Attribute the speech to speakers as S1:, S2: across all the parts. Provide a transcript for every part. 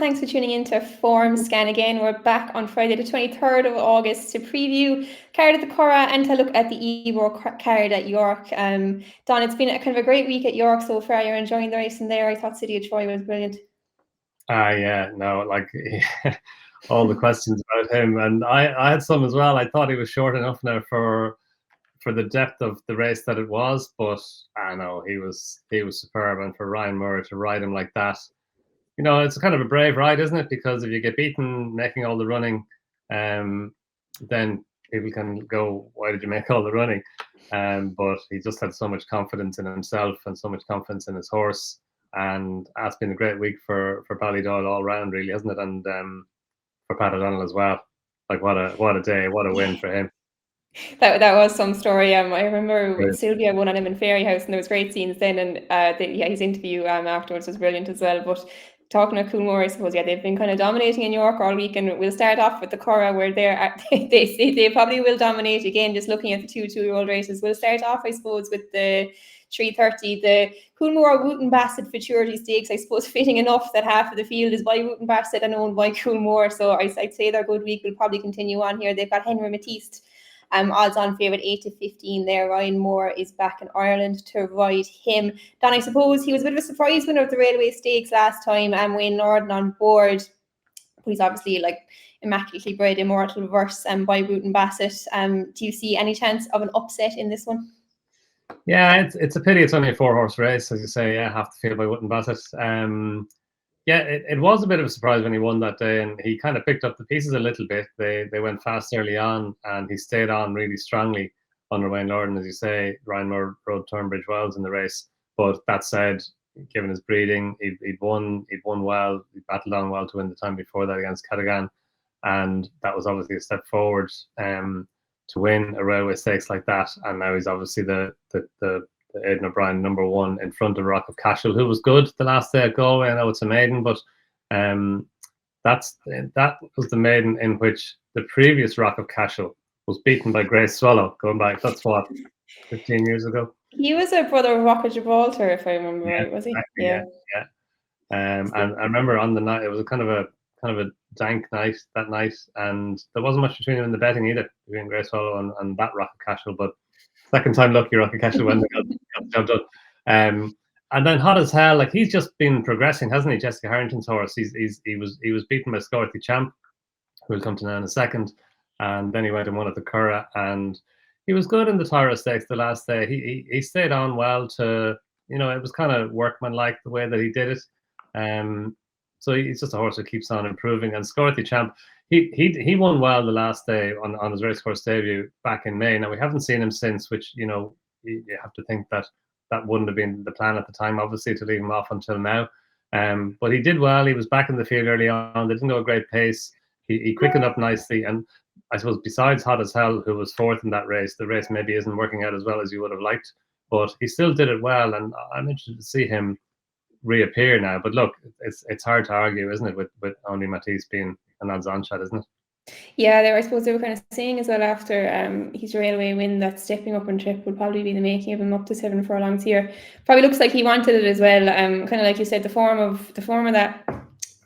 S1: thanks for tuning in to Formscan again. We're back on Friday the 23rd of August to preview card at the Curragh and to look at the Ebor card at York. Donn, it's been a kind of a great week at York so far. You're enjoying the racing there. I thought City of Troy was brilliant.
S2: Yeah, no, like all the questions about him, and I had some as well. I thought he was short enough now for the depth of the race that it was, but I know he was superb, and for Ryan Moore to ride him like that, you know, it's kind of a brave ride, isn't it? Because if you get beaten making all the running, then people can go, "Why did you make all the running?" But he just had so much confidence in himself and so much confidence in his horse. And it's been a great week for Ballyogan all round, really, hasn't it? And for Pat O'Donnell as well. Like what a day, what a win for him.
S1: That was some story. I remember Sylvia won on him in Fairyhouse, and there was great scenes then. And his interview afterwards was brilliant as well. But talking of Coolmore, I suppose they've been kind of dominating in York all week, and we'll start off with the Curragh, where they probably will dominate again. Just looking at the 2-2-year-old races, we'll start off, I suppose, with the 3:30, the Coolmore Wootton Bassett Futurity Stakes. I suppose fitting enough that half of the field is by Wootton Bassett and owned by Coolmore. So I'd say their good week will probably continue on here. They've got Henry Matisse. Odds on favourite 8-15 there. Ryan Moore is back in Ireland to ride him. Donn, I suppose he was a bit of a surprise winner of the Railway Stakes last time, and Wayne Norden on board. But he's obviously like immaculately bred, immortal verse by Wootton Bassett. Do you see any chance of an upset in this one?
S2: Yeah, it's a pity it's only a 4-horse race, as you say. Yeah, half the field by Wootton Bassett. Yeah, it was a bit of a surprise when he won that day, and he kind of picked up the pieces a little bit. They went fast early on, and he stayed on really strongly under Wayne Norden, as you say. Ryan Moore rode Turnbridge Wells in the race, but that said, given his breeding, he'd won well. He battled on well to win the time before that against Curragh, and that was obviously a step forward to win a Railway Stakes like that. And now he's obviously the Aidan O'Brien #1 in front of Rock of Cashel, who was good the last day at Galway. I know it's a maiden, but that was the maiden in which the previous Rock of Cashel was beaten by Grace Swallow, going back, that's what, 15 years ago.
S1: He was a brother of Rock of Gibraltar, if I remember right, was he?
S2: Exactly, yeah. And I remember on the night, it was a kind of a dank night that night, and there wasn't much between them in the betting either, between Grace Swallow and that Rock of Cashel, but second time lucky Rock of Cashel when they got the job done. And then Hot as Hell, like he's just been progressing, hasn't he? Jessica Harrington's horse. He was beaten by Scorthy Champ, who we'll come to now in a second, and then he went and won at the Curragh, and he was good in the Tyra Stakes the last day. He stayed on well to, you know, it was kind of workmanlike the way that he did it. So he's just a horse who keeps on improving. And Scorthy Champ, he won well the last day on his racecourse debut back in May. Now we haven't seen him since, which, you know, you have to think that wouldn't have been the plan at the time, obviously, to leave him off until now. But he did well. He was back in the field early on. They didn't go a great pace. He quickened up nicely. And I suppose besides Hot as Hell, who was fourth in that race, the race maybe isn't working out as well as you would have liked. But he still did it well. And I'm interested to see him reappear now. But look, it's hard to argue, isn't it, with only Matisse being an odds-on shot, isn't it?
S1: Yeah, I suppose they were kind of saying as well after his Railway win that stepping up on trip would probably be the making of him up to 7 furlongs here. Probably looks like he wanted it as well. Kind of like you said, the form of that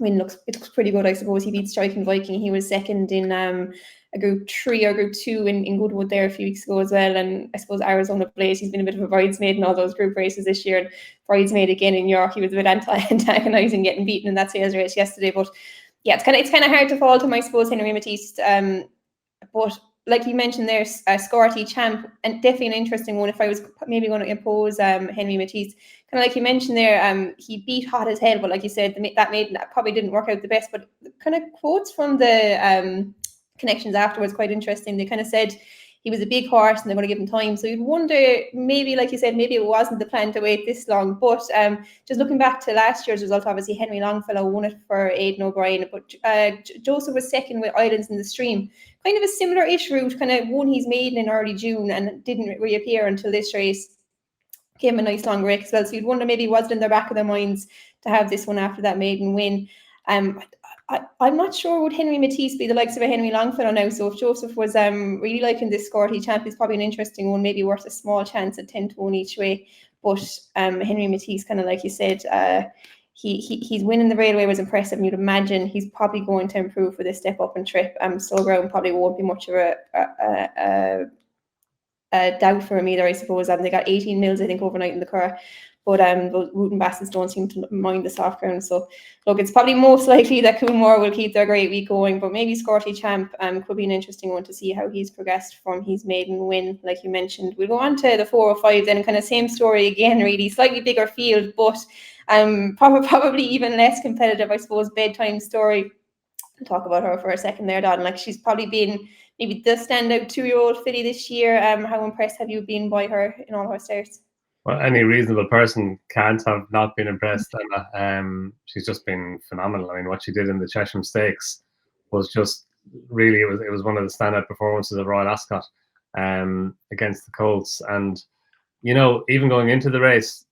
S1: win looks pretty good. I suppose he beat Striking Viking. He was second in a Group 3 or Group 2 in Goodwood there a few weeks ago as well. And I suppose Arizona Blaze, he's been a bit of a bridesmaid in all those group races this year. And bridesmaid again in York, he was a bit antagonising getting beaten in that sales race yesterday, but. Yeah, it's kind of hard to fault him, I suppose, Henry Matisse. But like you mentioned there, Scorthy Champ, and definitely an interesting one. If I was maybe going to impose Henry Matisse, kind of like you mentioned there, he beat Hot as Hell, but like you said, that maiden probably didn't work out the best. But kind of quotes from the connections afterwards quite interesting. They kind of said he was a big horse and they're going to give him time. So you'd wonder, maybe, like you said, maybe it wasn't the plan to wait this long. But just looking back to last year's result, obviously Henry Longfellow won it for Aidan O'Brien. But Joseph was second with Islands in the Stream. Kind of a similar-ish route, kind of won his maiden in early June and didn't reappear until this race. Gave him a nice long break as well. So you'd wonder maybe was it in the back of their minds to have this one after that maiden win. I'm not sure would Henry Matisse be the likes of a Henry Longfellow now. So if Joseph was really liking this Scorthy Champ, he's probably an interesting one, maybe worth a small chance at 10-1 each way. But Henry Matisse, kind of like you said, he's winning the railway was impressive, and you'd imagine he's probably going to improve for this step up and trip. Slow ground probably won't be much of a doubt for him either, I suppose. They got 18 mils, I think, overnight in the Curragh. But those Wootton Bassets don't seem to mind the soft ground. So, look, it's probably most likely that Coolmore will keep their great week going. But maybe Scotty Champ could be an interesting one to see how he's progressed from his maiden win, like you mentioned. We'll go on to the 405 then, kind of same story again, really. Slightly bigger field, but probably even less competitive, I suppose. Bedtime Story. I'll talk about her for a second there, Donn. Like, she's probably been maybe the standout 2-year-old filly this year. How impressed have you been by her in all her starts?
S2: Well, any reasonable person can't have not been impressed. She's just been phenomenal. I mean, what she did in the Chesham Stakes was just really, it was one of the standout performances of Royal Ascot against the Colts. And, you know, even going into the race,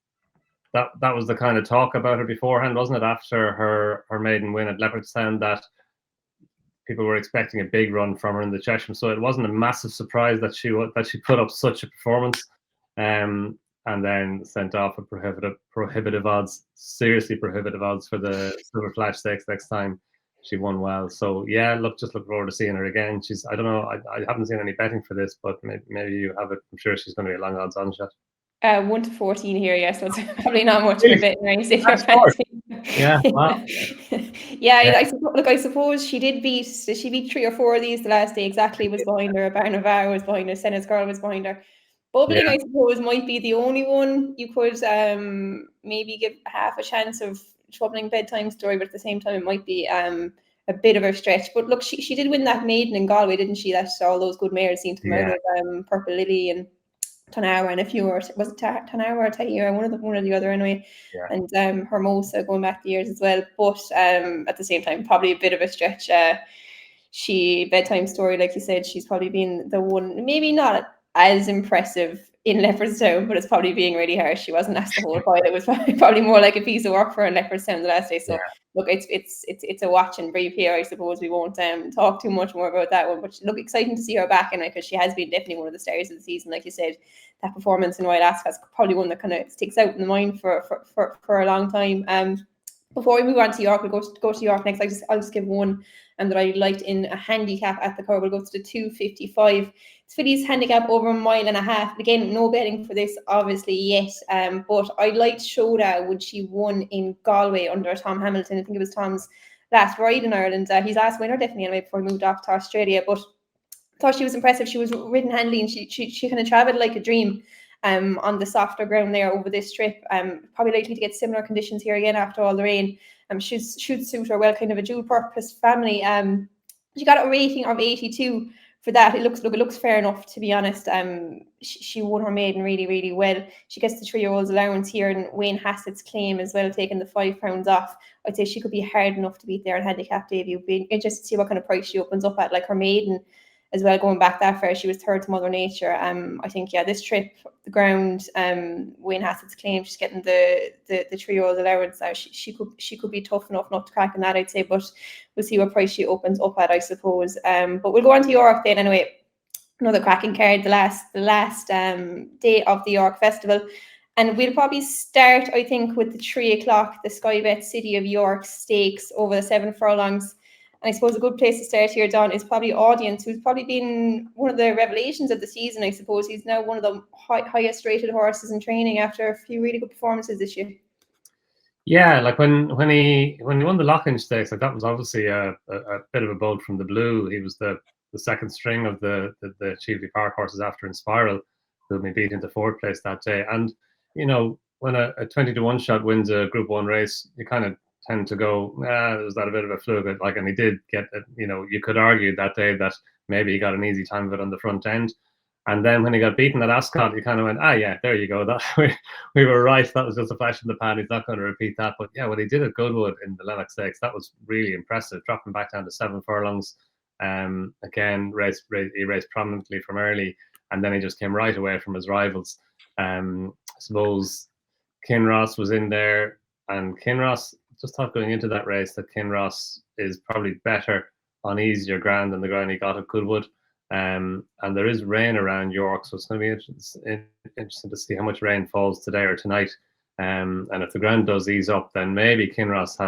S2: that was the kind of talk about her beforehand, wasn't it? After her maiden win at Leopardstown, that people were expecting a big run from her in the Chesham. So it wasn't a massive surprise that she put up such a performance. And then sent off at prohibitive odds, seriously prohibitive odds for the Silver Flash Stakes next time. She won well. So yeah, look forward to seeing her again. I don't know, I haven't seen any betting for this, but maybe you have it. I'm sure she's going to be a long odds on shot.
S1: 1 to 14 here, yes. So it's probably not much of a betting race if you're fancy.
S2: Yeah, wow.
S1: Yeah. I suppose she beat 3 or 4 of these the last day. Exactly was behind her. Barnavow was behind her. Senate's Girl was behind her. Bubbling, I suppose, might be the only one you could maybe give half a chance of troubling Bedtime Story, but at the same time, it might be a bit of a stretch. But look, she did win that maiden in Galway, didn't she? That's all those good mares seemed to come out of Purple Lily and Tonawa and a few more. Was it Tonawa or Tahira? One or the other anyway.
S2: Yeah.
S1: And Hermosa going back the years as well. But at the same time, probably a bit of a stretch. Bedtime Story, like you said, she's probably been the one, maybe not as impressive in Leopardstown, but it's probably being really harsh. She wasn't asked the whole fight. It was probably more like a piece of work for her in Leopardstown the last day. So look, it's a watch and brief here. I suppose we won't talk too much more about that one, but look, exciting to see her back, and because she has been definitely one of the stars of the season. Like you said, that performance in Royal Ascot is probably one that kind of sticks out in the mind for a long time. Before we move on to York, we'll go to York next. I'll just give one that I liked in a handicap at the Curragh. We'll go to the 255. It's filly's handicap over 1.5 miles. Again, no betting for this, obviously, yet. But I liked Shoda when she won in Galway under Tom Hamilton. I think it was Tom's last ride in Ireland. His last winner, definitely, anyway, before he moved off to Australia. But I thought she was impressive. She was ridden handily, and she kind of travelled like a dream on the softer ground there over this trip. Probably likely to get similar conditions here again after all the rain. Should suit her well, kind of a dual purpose family. She got a rating of 82 for that. It looks fair enough, to be honest. She won her maiden really, really well. She gets the 3-year-old's allowance here, and Wayne Hassett's claim as well, taking the £5 off. I'd say she could be hard enough to beat there in handicap debut. Be interested to see what kind of price she opens up at. Like her maiden as well, going back that far, she was third to Mother Nature. I think, this trip, the ground, Wayne Hassett's claim, she's getting the 3-year-old allowance. She could be tough enough not to crack in that, I'd say, but we'll see what price she opens up at, I suppose. But we'll go on to York then anyway. Another cracking card, the last day of the York Festival. And we'll probably start, I think, with the 3 o'clock, the Sky Bet City of York Stakes over the 7 furlongs. And I suppose a good place to start here, Donn, is probably Audience, who's probably been one of the revelations of the season, I suppose. He's now one of the highest rated horses in training after a few really good performances this year.
S2: Yeah, like when he won the Lockinge Stakes, like that was obviously a bit of a bolt from the blue. He was the second string of the Cheveley Park horses after Inspiral, who we beat into 4th place that day. And, you know, when a 20 to 1 shot wins a Group 1 race, you kind of tend to go, was that a bit of a fluke? Like, and he did get, you could argue that day that maybe he got an easy time of it on the front end. And then when he got beaten at Ascot, you kind of went, yeah, there you go. That we were right. That was just a flash in the pan. He's not going to repeat that. But yeah, what he did at Goodwood in the Lennox Stakes, that was really impressive. Dropping back down to 7 furlongs. Again, he raced prominently from early, and then he just came right away from his rivals. I suppose Kinross was in there, and Kinross, just thought going into that race that Kinross is probably better on easier ground than the ground he got at Goodwood. And there is rain around York, so it's going to be interesting to see how much rain falls today or tonight. And if the ground does ease up, then maybe Kinross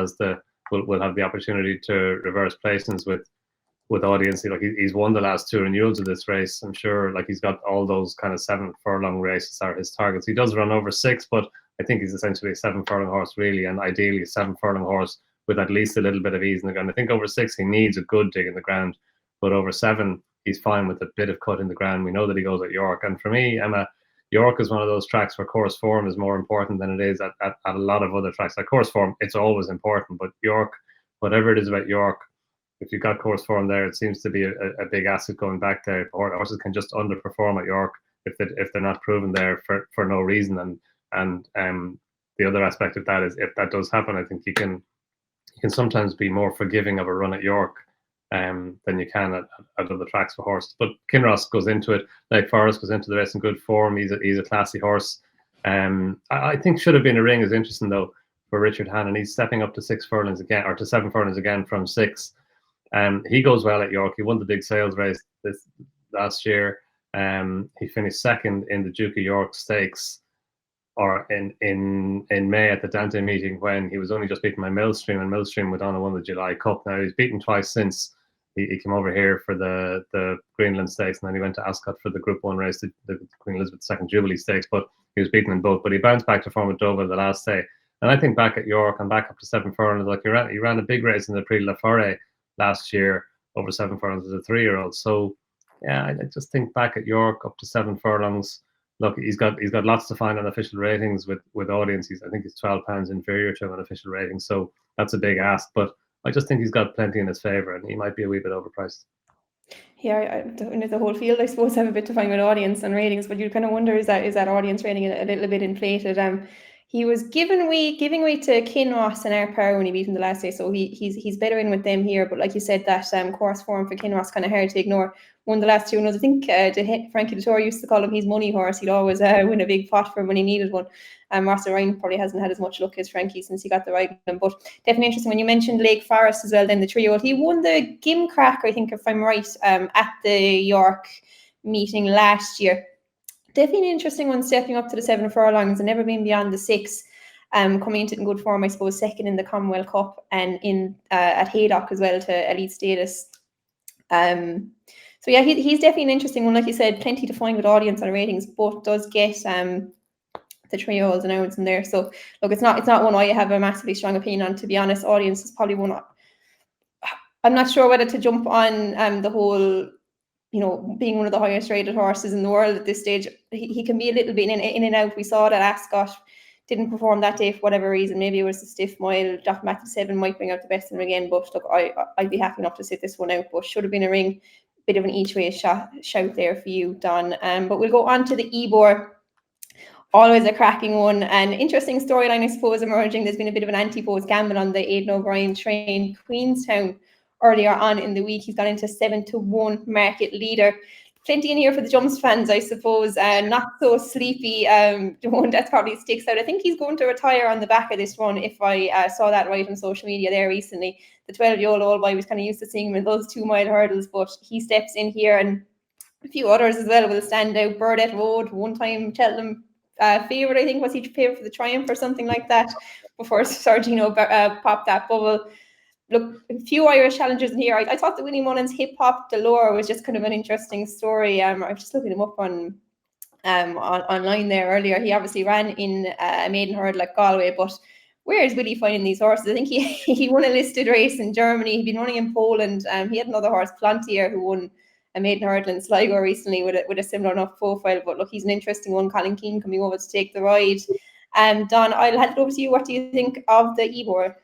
S2: will have the opportunity to reverse placings with audience. Like he's won the last 2 renewals of this race. I'm sure like he's got all those kind of 7 furlong races are his targets. He does run over 6, but I think he's essentially a 7 furlong horse really, and ideally a 7 furlong horse with at least a little bit of ease in the ground. I think over 6 he needs a good dig in the ground, but over 7 he's fine with a bit of cut in the ground. We know that he goes at York, and for me, Emma, York is one of those tracks where course form is more important than it is at a lot of other tracks. Like course form, it's always important, but York, whatever it is about York, if you've got course form there, it seems to be a big asset going back there. Horses can just underperform at York if they're not proven there for no reason. And the other aspect of that is if that does happen, I think you can sometimes be more forgiving of a run at York than you can at other tracks for horses. But Kinross goes into it, like Forrest goes into the race in good form. He's a classy horse. I think should have been a ring is interesting though for Richard Hannon. He's stepping up to 6 furlongs again, or to 7 furlongs again from 6. He goes well at York. He won the big sales race this last year. He finished second in the Duke of York Stakes, or in May at the Dante meeting when he was only just beaten by Millstream, and Millstream went on and won the July Cup. Now he's beaten twice since. He came over here for the Greenland Stakes, and then he went to Ascot for the Group 1 race, the Queen Elizabeth II Jubilee Stakes, but he was beaten in both. But he bounced back to form at Dover the last day. And I think back at York and back up to 7 furlongs, like he ran a big race in the Prix de la Forêt last year over 7 furlongs as a 3-year-old. So yeah, I just think back at York up to 7 furlongs. Look, he's got lots to find on official ratings with audiences. I think he's £12 inferior to him on official ratings, so that's a big ask. But I just think he's got plenty in his favour, and he might be a wee bit overpriced.
S1: Yeah, the whole field, I suppose, have a bit to find with audience and ratings, but you kind of wonder is that audience rating a little bit inflated? He was giving way to Kinross and Air Power when he beat him the last day, so he's better in with them here. But like you said, that course form for Kinross kind of hard to ignore. Won the last 2 runs. I think Frankie Dettori used to call him his money horse. He'd always win a big pot for him when he needed one. Marcel Ryan probably hasn't had as much luck as Frankie since he got the right one. But definitely interesting. When you mentioned Lake Forest as well, then the 3-year-old, he won the Gimcrack, I think, if I'm right, at the York meeting last year. Definitely an interesting one, stepping up to the 7 furlongs and never been beyond the 6. Coming into it in good form, I suppose, second in the Commonwealth Cup and in at Haydock as well to elite status. So yeah, he's definitely an interesting one. Like you said, plenty to find with audience and ratings, but does get the 3-year-olds announced in there. So look, it's not one I have a massively strong opinion on, to be honest. Audience is probably one. I'm not sure whether to jump on the whole, being one of the highest rated horses in the world at this stage. He can be a little bit in and out. We saw that Ascot didn't perform that day for whatever reason. Maybe it was a stiff mile. Dropping back to 7 might bring out the best in him again. But look, I'd be happy enough to sit this one out. But should have been a ring. Bit of an each way shout there for you, Don. But we'll go on to the Ebor. Always a cracking one. An interesting storyline, I suppose, emerging. There's been a bit of an anti-pose gamble on the Aidan O'Brien train Queenstown earlier on in the week. He's gone into 7-1 market leader. Plenty in here for the Jumps fans, I suppose. Not so sleepy. One that probably sticks out. I think he's going to retire on the back of this run, if I saw that right on social media there recently. The 12-year-old old boy was kind of used to seeing him in those 2-mile hurdles, but he steps in here, and a few others as well will stand out. Burdett Road, one-time Cheltenham favourite, I think. Was he favourite for the Triumph or something like that before Sargino popped that bubble? Look, a few Irish challengers in here. I thought the Willie Mullins Hip Hop Delore was just kind of an interesting story. I was just looking him up on online there earlier. He obviously ran in a maiden hurdle like Galway, but where is Willie finding these horses? I think he won a listed race in Germany. He'd been running in Poland. He had another horse, Plantier, who won a maiden hurdle in Sligo recently with a similar enough profile. But look, he's an interesting one. Colin Keane coming over to take the ride. Don, I'll hand it over to you. What do you think of the Ebor?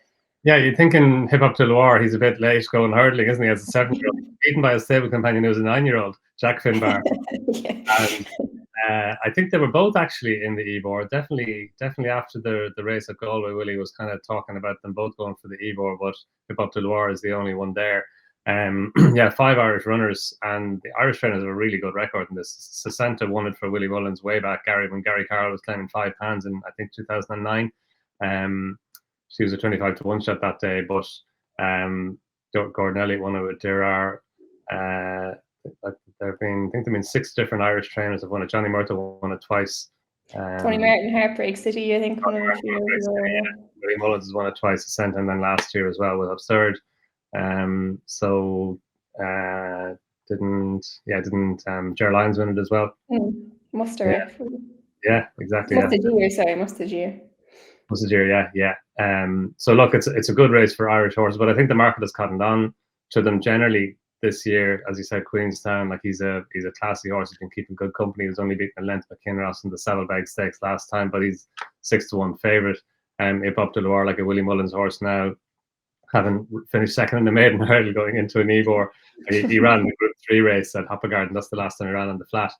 S2: Yeah, you're thinking Hip Hop to Loire, he's a bit late going hurdling, isn't he, as a 7-year-old? Beaten by his stable companion who was a 9-year-old, Jack Finbar. Yeah. And I think they were both actually in the Ebor. Definitely after the race at Galway, Willie was kind of talking about them both going for the Ebor, but Hip Hop to Loire is the only one there. Yeah, 5 Irish runners, and the Irish trainers have a really good record in this. Sasenta won it for Willie Mullins way back, when Gary Carroll was claiming £5 in, I think, 2009. She was a 25-1 shot that day, but Gordon Elliott won it with Durar. I think there have been 6 different Irish trainers have won it. Johnny Murtagh won it twice.
S1: Tony Martin, Heartbreak City, I think, one of a few years ago.
S2: Willie Mullins has won it twice, Ascent, and then last year as well was Absurd. So didn't Ger Lyons win it as well?
S1: Muster.
S2: Yeah, exactly.
S1: Mustajeer.
S2: Yeah. So look, it's a good race for Irish horses, but I think the market has cottoned on to them generally this year. As you said, Queenstown, like he's a classy horse. He's been keeping good company. He was only beaten a length by Kinross in the Saddlebag Stakes last time, but he's 6-1 favourite. If up to Loire, like a Willie Mullins horse now, having finished second in the maiden hurdle going into an Ebor. He ran the Group 3 race at Hoppegarden. That's the last time he ran on the flat.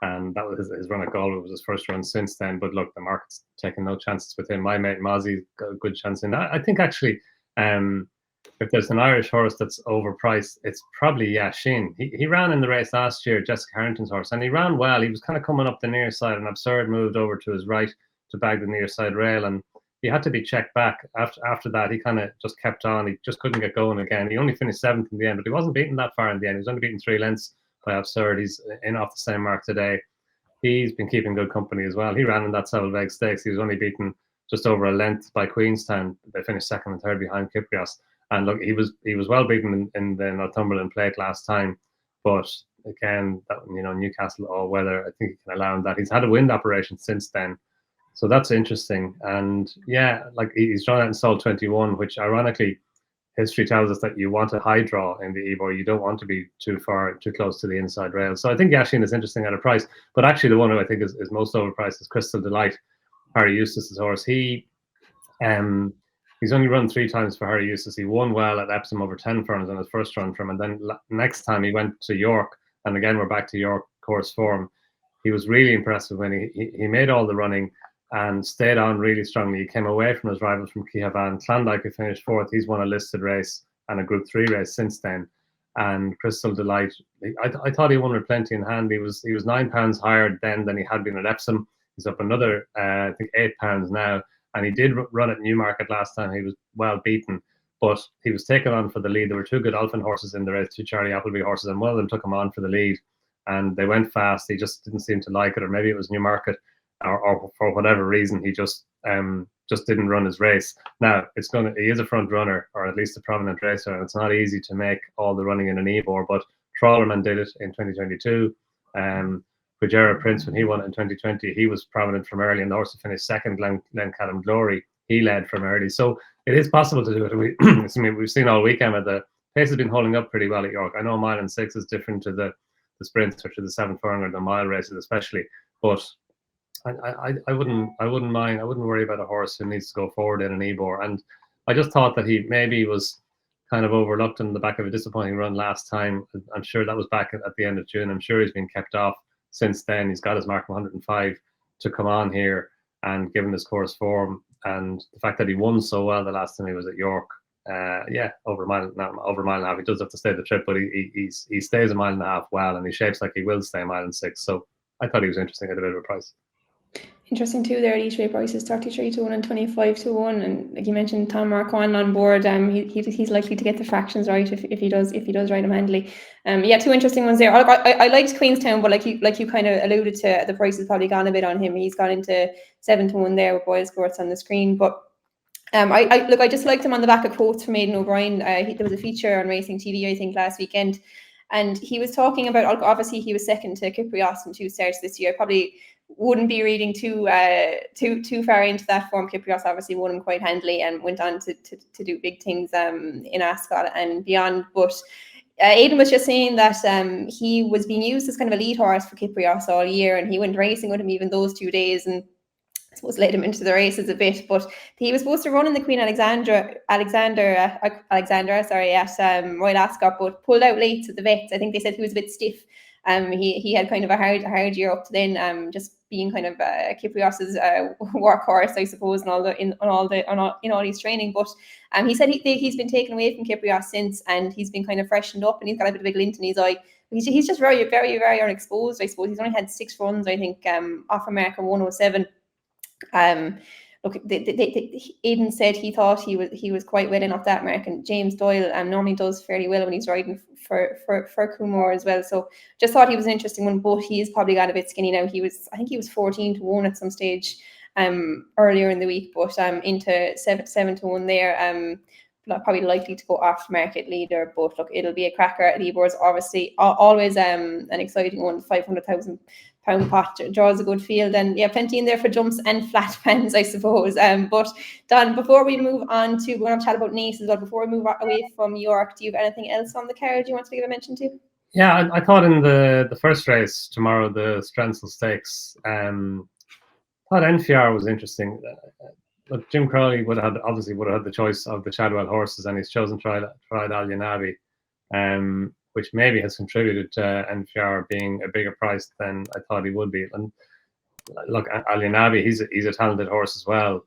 S2: And that was his run at Galway. Was his first run since then. But look, the market's taking no chances with him. My mate Mozzie got a good chance in that. I think actually, if there's an Irish horse that's overpriced, it's probably Yashin. He ran in the race last year, Jessica Harrington's horse, and he ran well. He was kind of coming up the near side, and Absurd moved over to his right to bag the near side rail, and he had to be checked back. After that, he kind of just kept on. He just couldn't get going again. He only finished 7th in the end, but he wasn't beaten that far in the end. He was only beaten 3 lengths by Absurd. He's in off the same mark today. He's been keeping good company as well. He ran in that Saddlebag Stakes. He was only beaten just over a length by Queenstown. They finished 2nd and 3rd behind Kyprios. And look, he was well beaten in the Northumberland Plate last time. But again, that, Newcastle all weather, I think he can allow him that. He's had a wind operation since then. So that's interesting. And yeah, like he's drawn out in Sol 21, which ironically, history tells us that you want a high draw in the Ebor. You don't want to be too close to the inside rail. So I think Yashin is interesting at a price. But actually, the one who I think is most overpriced is Crystal Delight, Harry Eustace's horse. He's only run 3 times for Harry Eustace. He won well at Epsom over 10 furlongs on his first run from, and then next time he went to York, and again we're back to York course form. He was really impressive when he made all the running and stayed on really strongly. He came away from his rivals from Kehavan. Klondike, who finished 4th, he's won a listed race and a Group 3 race since then. And Crystal Delight, I thought he won with plenty in hand. He was £9 higher then than he had been at Epsom. He's up another, I think, £8 now. And he did run at Newmarket last time. He was well beaten, but he was taken on for the lead. There were 2 good Alphen horses in the race, 2 Charlie Appleby horses, and one of them took him on for the lead. And they went fast. He just didn't seem to like it, or maybe it was Newmarket. Or for whatever reason, he just didn't run his race. Now he is a front runner, or at least a prominent racer, and it's not easy to make all the running in an Ebor. But Trawlerman did it in 2022. Pujera Prince, when he won it in 2020, he was prominent from early, and the horse finished 2nd. Glencadam Glory, he led from early, so it is possible to do it. We've seen all weekend that the pace has been holding up pretty well at York. I know 1 and 6 is different to the sprints or to the 7 furlong or the mile races, especially, but I wouldn't mind. I wouldn't worry about a horse who needs to go forward in an Ebor. And I just thought that he maybe was kind of overlooked in the back of a disappointing run last time. I'm sure that was back at the end of June. I'm sure he's been kept off since then. He's got his mark of 105 to come on here, and given his course form and the fact that he won so well the last time he was at York, over a mile and a half. He does have to stay the trip, but he stays a mile and a half well, and he shapes like he will stay a mile and 6. So I thought he was interesting at a bit of a price.
S1: Interesting too there at each way prices, 33-1 and 25-1, and like you mentioned, Tom Marquand on board. He's likely to get the fractions right if he does ride him handily. 2 interesting ones there. I liked Queenstown, but like you kind of alluded to, the price has probably gone a bit on him. He's gone into 7-1 there with Boyle Sports on the screen, but I just liked him on the back of quotes from Aidan O'Brien. There was a feature on Racing TV, I think, last weekend, and he was talking about, obviously he was second to Kyprios in 2 starts this year. Probably wouldn't be reading too far into that form. Kyprios obviously won him quite handily and went on to do big things in Ascot and beyond. But Aidan was just saying that he was being used as kind of a lead horse for Kyprios all year, and he went racing with him even those 2 days, and I suppose led him into the races a bit. But he was supposed to run in the Queen Alexander at Royal Ascot, but pulled out late to the vets. I think they said he was a bit stiff. He had kind of a hard year up to then, just being kind of Kyprios's workhorse, I suppose, in all his training. But he said he's been taken away from Kyprios since, and he's been kind of freshened up, and he's got a bit of a glint in his eye. He's just very, very, very unexposed, I suppose. He's only had 6 runs, I think, off America 107. look, Aidan said he thought he was quite well in off that mark, and James Doyle normally does fairly well when he's riding for Coolmore as well. So just thought he was an interesting one, but he's probably got a bit skinny now. I think he was 14-1 at some stage earlier in the week, but into 7-1 there. Probably likely to go off market leader, but look, it'll be a cracker at Ebor's. Obviously, always an exciting one. £500,000 pot draws a good field, and yeah, plenty in there for jumps and flat pens, I suppose. But Don, before we move on to, we're going to chat about Naas as well. Before we move away from York, do you have anything else on the card you want to give a mention to?
S2: Yeah, I thought in the first race tomorrow, the Strensel Stakes, I thought NFR was interesting. Look, Jim Crowley would have had the choice of the Chadwell horses, and he's chosen to ride Alienabi, which maybe has contributed to NFR being a bigger price than I thought he would be. And look, Alienabi, he's a talented horse as well.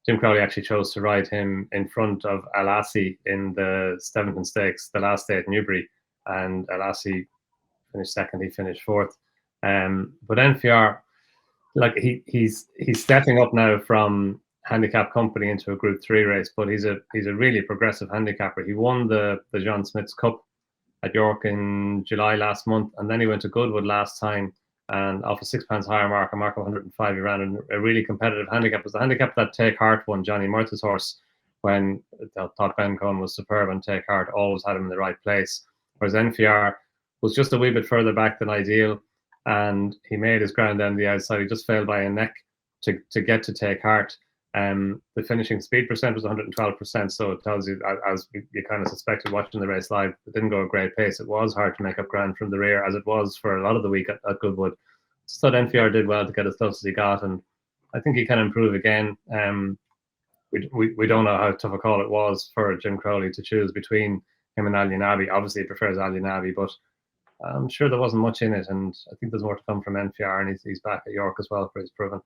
S2: Jim Crowley actually chose to ride him in front of Alassi in the Steventon Stakes, the last day at Newbury, and Alassi finished second. He finished fourth. But NFR, like he's stepping up now from handicap company into a Group 3 race, but he's a really progressive handicapper. He won the John Smith's Cup at York in July last month, and then he went to Goodwood last time, and off a £6 higher mark, a mark of 105, he ran in a really competitive handicap. It was the handicap that Take Heart won, Johnny Murtagh's horse, when I thought Ben Cohn was superb, and Take Heart always had him in the right place. Whereas NFR was just a wee bit further back than ideal, and he made his ground down the outside. He just failed by a neck to get to Take Heart. The finishing speed percent was 112%, so it tells you, as you kind of suspected watching the race live, it didn't go a great pace. It was hard to make up ground from the rear, as it was for a lot of the week at Goodwood. So NFR did well to get as close as he got, and I think he can improve again. We don't know how tough a call it was for Jim Crowley to choose between him and Alienabi. Obviously, he prefers Alienabi, but I'm sure there wasn't much in it, and I think there's more to come from NFR, and he's back at York as well for his proven.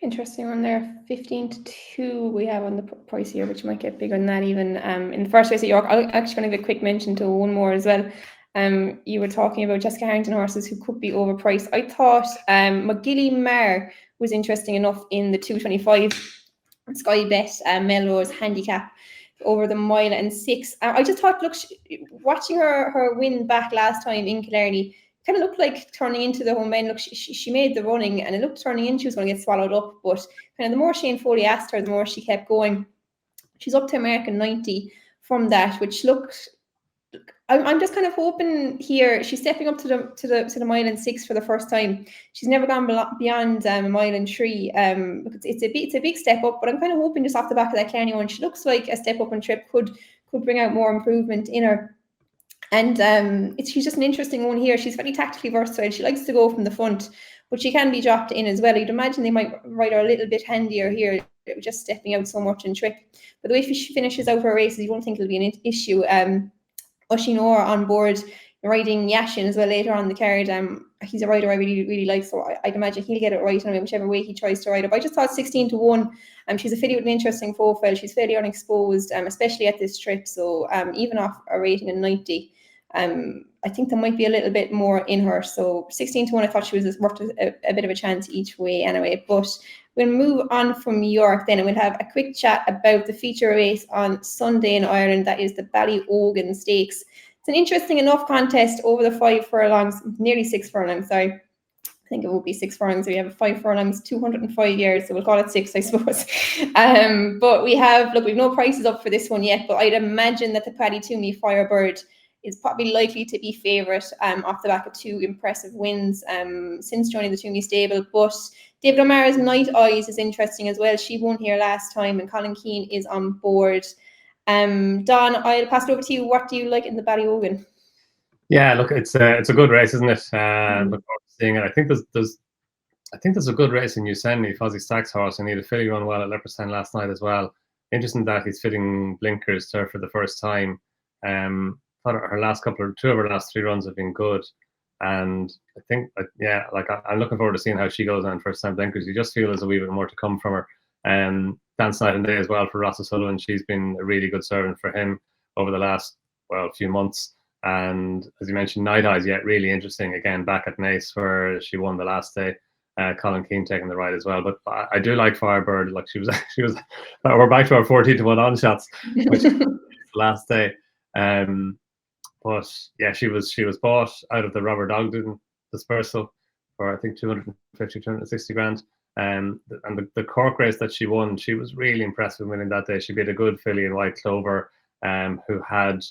S1: Interesting one there. 15-2 we have on the price here, which might get bigger than that even. In the first race at York, I'm actually going to give a quick mention to one more as well. You were talking about Jessica Harrington horses who could be overpriced. I thought McGilly Mar was interesting enough in the 225 Sky Bet Melrose handicap over the 1.6 miles. I just thought, look, watching her win back last time in Killarney, kind of looked like turning into the home bend. Look, she made the running, and it looked turning in she was going to get swallowed up. But kind of the more Shane Foley asked her, the more she kept going. She's up to American 90 from that, which looked. I'm just kind of hoping here she's stepping up to the 1.6 for the first time. She's never gone beyond 1.3. Look, it's a big step up, but I'm kind of hoping just off the back of that Killarney one, she looks like a step up and trip could bring out more improvement in her. And she's just an interesting one here. She's very tactically versatile. She likes to go from the front, but she can be dropped in as well. You'd imagine they might ride her a little bit handier here, just stepping out so much in trip. But the way she finishes out her races, you don't think it'll be an issue. Oshinor on board, riding Yashin as well later on the card. He's a rider I really, really like, so I'd imagine he'll get it right anyway, whichever way he tries to ride up. I just thought 16-1. She's a filly with an interesting profile. She's fairly unexposed, especially at this trip. So even off a rating of 90, I think there might be a little bit more in her. So 16-1, I thought she was worth a bit of a chance each way anyway. But we'll move on from York then, and we'll have a quick chat about the feature race on Sunday in Ireland. That is the Ballyogan Stakes. It's an interesting enough contest over the 5 furlongs, nearly 6 furlongs, sorry. I think it will be 6 furlongs. We have 5 furlongs, 205 yards, so we'll call it 6, I suppose. But we've no prices up for this one yet, but I'd imagine that the Paddy Toomey Firebird is probably likely to be favourite off the back of 2 impressive wins since joining the Toomey stable. But David O'Mara's Night Eyes is interesting as well. She won here last time, and Colin Keane is on board. Don, I'll pass it over to you. What do you like in the Ballyogan?
S2: Yeah, look, it's a good race, isn't it? Look forward to seeing it. I think there's a good race in Usenny, Fozzie Stack's horse, and he had a filly run well at Leopardstown last night as well. Interesting that he's fitting blinkers to her for the first time. Thought two of her last 3 runs have been good, and I think I'm looking forward to seeing how she goes on first time blinkers. You just feel there's a wee bit more to come from her. Dance Night and Day as well for Ross O'Sullivan. She's been a really good servant for him over the last few months. And as you mentioned, Night Eyes, really interesting again back at Naas where she won the last day. Colin Keane taking the ride as well. But I do like Firebird. Like she was. We're back to our 14-1 on shots, which is the last day. But yeah, she was bought out of the Robert Ogden dispersal for I think 250-260 grand. And the Cork race that she won, she was really impressive winning that day. She beat a good filly in White Clover, who had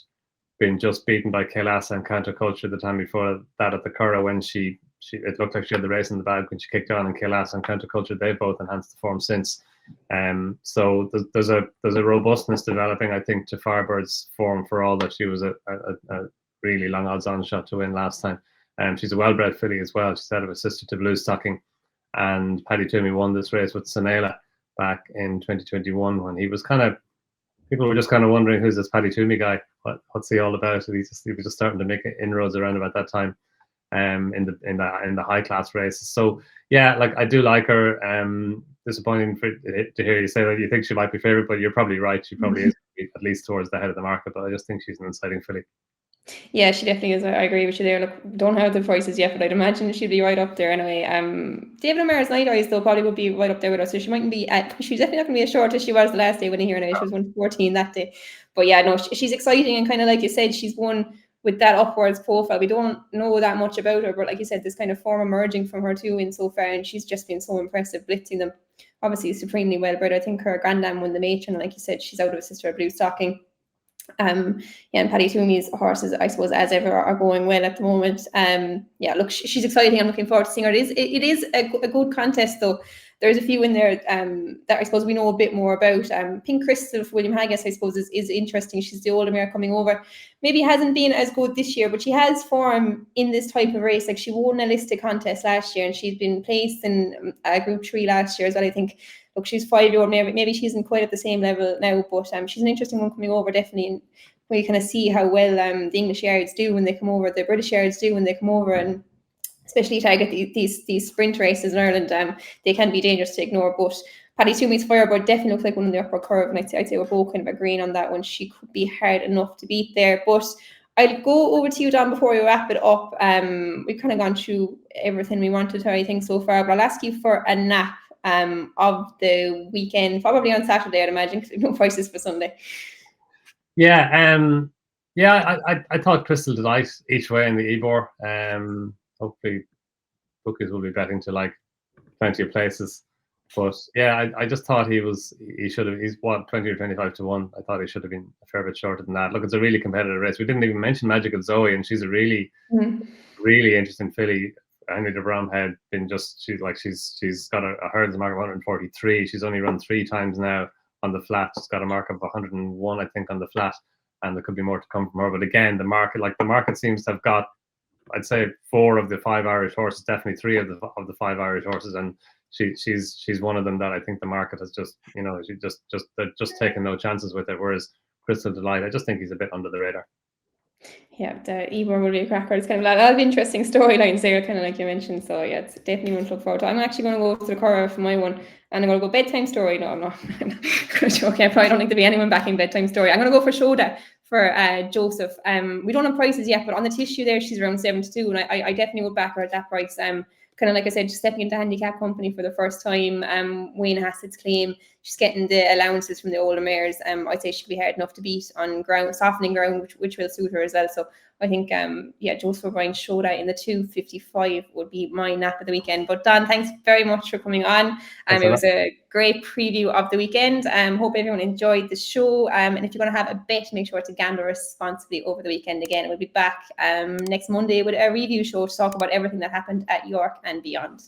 S2: been just beaten by Kailasa and Counterculture the time before that at the Curragh, when she it looked like she had the race in the bag when she kicked on, and Kailasa and Counterculture, they've both enhanced the form since. So there's a robustness developing, I think, to Firebird's form, for all that she was a really long odds on shot to win last time. She's a well-bred filly as well. She's out of a sister to Blue Stocking, and Paddy Toomey won this race with Sanela back in 2021, when he was people were just kind of wondering, who's this Paddy Toomey guy? What's he all about? He was just starting to make inroads around about that time, in the high class races. So yeah, like I do like her. Disappointing to hear you say that you think she might be favourite, but you're probably right. She probably is at least towards the head of the market. But I just think she's an exciting filly.
S1: Yeah, she definitely is. I agree with you there. Look, don't have the prices yet, but I'd imagine she'd be right up there anyway. David O'Meara's Night Eyes, though, probably would be right up there with us. So she mightn't be she's definitely not going to be as short as she was the last day when I hear now. She was 114 that day. But yeah, no, she's exciting, and kind of like you said, she's won with that upwards profile. We don't know that much about her, but like you said, this kind of form emerging from her too in so far, and she's just been so impressive, blitzing them. Obviously, supremely well bred. I think her granddam won the matron, and like you said, she's out of a sister of Blue Stocking. And Paddy Toomey's horses, I suppose, as ever, are going well at the moment. Yeah, look, she's exciting. I'm looking forward to seeing her. It is a good contest, though. There's a few in there that I suppose we know a bit more about. Pink Crystal for William Haggis, I suppose, is interesting. She's the older mare coming over. Maybe hasn't been as good this year, but she has form in this type of race. Like, she won a listed contest last year, and she's been placed in Group 3 last year as well, I think. Look, she's 5-year-old. Maybe she isn't quite at the same level now, but she's an interesting one coming over, definitely. And we kind of see how well the English yards do when they come over, the British yards do when they come over, and especially target these sprint races in Ireland. They can be dangerous to ignore. But Paddy Toomey's Firebird definitely looks like one in the upper curve, and I'd say we're both kind of agreeing on that one. She could be hard enough to beat there. But I'll go over to you, Don, before we wrap it up. We've kind of gone through everything we wanted to, I think, so far, but I'll ask you for a nap of the weekend, probably on Saturday, I'd imagine, because there's no prices for Sunday.
S2: Yeah, I thought Crystal Delight each way in the Ebor. Hopefully bookies will be betting to like plenty of places. But yeah, I just thought he's 20 or 25 to 1. I thought he should have been a fair bit shorter than that. Look, it's a really competitive race. We didn't even mention Magical Zoe, and she's a really interesting filly. Henry de Brom had been she's got a hurdles mark of 143. She's only run 3 times now on the flat. She's got a mark of 101, I think, on the flat, and there could be more to come from her. But again, the market seems to have got, I'd say, 4 of the 5 Irish horses, definitely 3 of the 5 Irish horses, and she's one of them that I think the market has just, they're just taking no chances with it. Whereas Crystal Delight, I just think he's a bit under the radar.
S1: Yeah, the Ebor will be a cracker. It's kind of a lot of interesting storylines there, kind of like you mentioned. So yeah, it's definitely one to look forward to. I'm actually going to go to the Curragh for my one, and I'm going to go bedtime story. No, I'm not. I'm going to joke. I probably don't think there'll be anyone backing bedtime story. I'm going to go for Shoda for Joseph. We don't have prices yet, but on the tissue there, she's around 7-2, and I definitely would back her at that price. Kind of like I said, just stepping into handicap company for the first time. Wayne Hassett's claim, she's getting the allowances from the older mares. I'd say she'd be hard enough to beat on ground, softening ground, which will suit her as well. So I think, Joseph O'Brien showed out in the 2:55 would be my nap of the weekend. But Don, thanks very much for coming on. It was a great preview of the weekend. Hope everyone enjoyed the show. And if you're going to have a bet, make sure to gamble responsibly over the weekend. Again, we'll be back next Monday with a review show to talk about everything that happened at York and beyond.